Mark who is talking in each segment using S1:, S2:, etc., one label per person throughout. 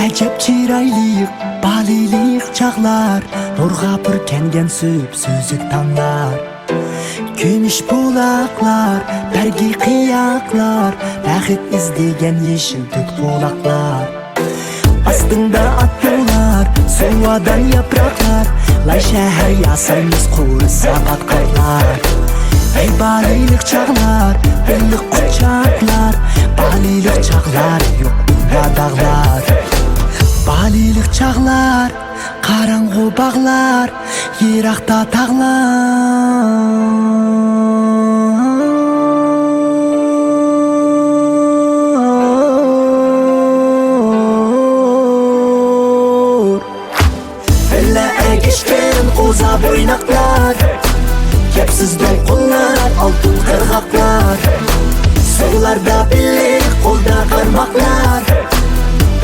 S1: Acep çiraylık, balilik çağlar, nurga pürkengen süp süzük tanlar. Gümüş bulaklar, bergi kıyaklar, bәхет izlegen yeşil tüt kulaklar. Astında at yollar, soğudan yapraklar, lay şehir yasayımız kuru sabat karlar. Ey balilik çağlar, bellik kucaklar, balilik çağlar yok ünva dağlar. Balilik çağlar, karanğı bağlar, yirakta tağlar. Egişken koza boynaklar, kepsiz dolqunlar, altın kırgaklar. Sularda birlik, kolda karmaklar,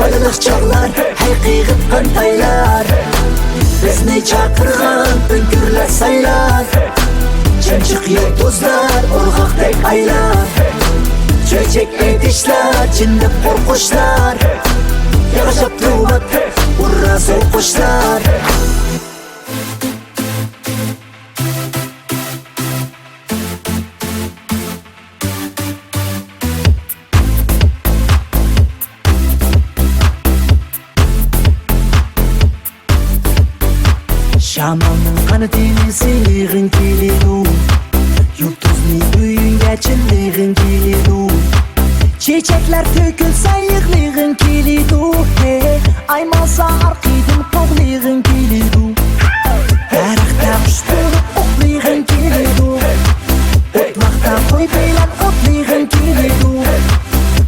S1: balık çağlar, haqiqat qantaylar. Bizni çakırgan ünkürler saylar, çımçık yıldızlar, urgaqdek aylar. Çöçek edişler, cindik korkuşlar, yağışap tuvat, urra soğukuşlar. Şamanın kanı denizliğin gelidu, yıldızlı büyün geçinliğin gelidu. Çiçekler tökülse yıklığın gelidu, hey. Aymalsa arkidin koğliğin gelidu. Darakta kuş bulup oklığın gelidu, otlakta koy beylan otlığın gelidu.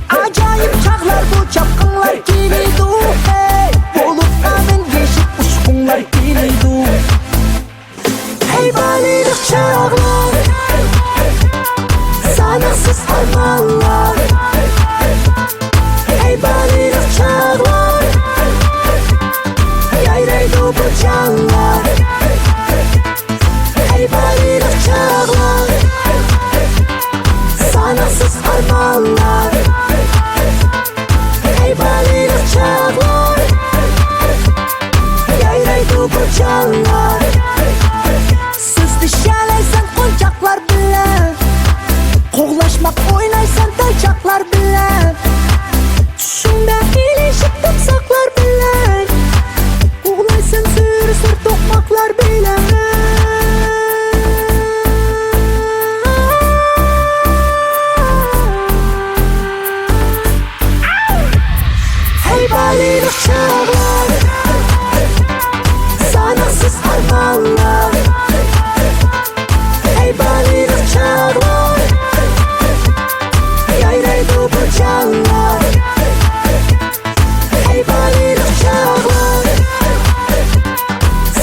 S1: Acayip çağlar bu çapkınlar gelidu, hey. Bulutların yeşil uçkunlar gelidu. Hey balilik çağlar, sanaksız armağanlar. Hey balilik çağlar, yayraydı bu canlar. Hey balilik çağlar, sanaksız armağanlar. Hey balilik çağlar, yayraydı bu canlar. Düşerleysen koncaklar bilen, koğlaşmak oynaysan taycaklar bilen. Düşünde ilişip tımsaklar bilen, koğlaysan sür tokmaklar bilen. Hey balilik çağlar, sanaksız armağanlar. Hey balilik çağlar, yayraydı bu canlar. Hey balilik çağlar,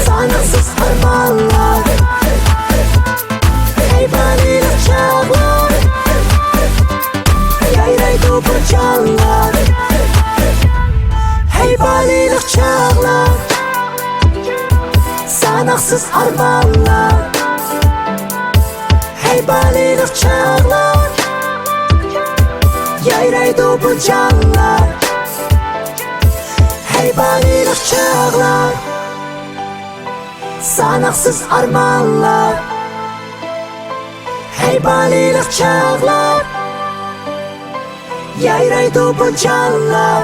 S1: sanaksız armağanlar. Hey balilik çağlar, yayraydı bu canlar. Hey balilik çağlar, sanaksız armağanlar. Hey balilik çağlar, yayraydı bu canlar. Hey balilik çağlar, sanaksız armağanlar. Hey balilik çağlar, yayraydı bu canlar.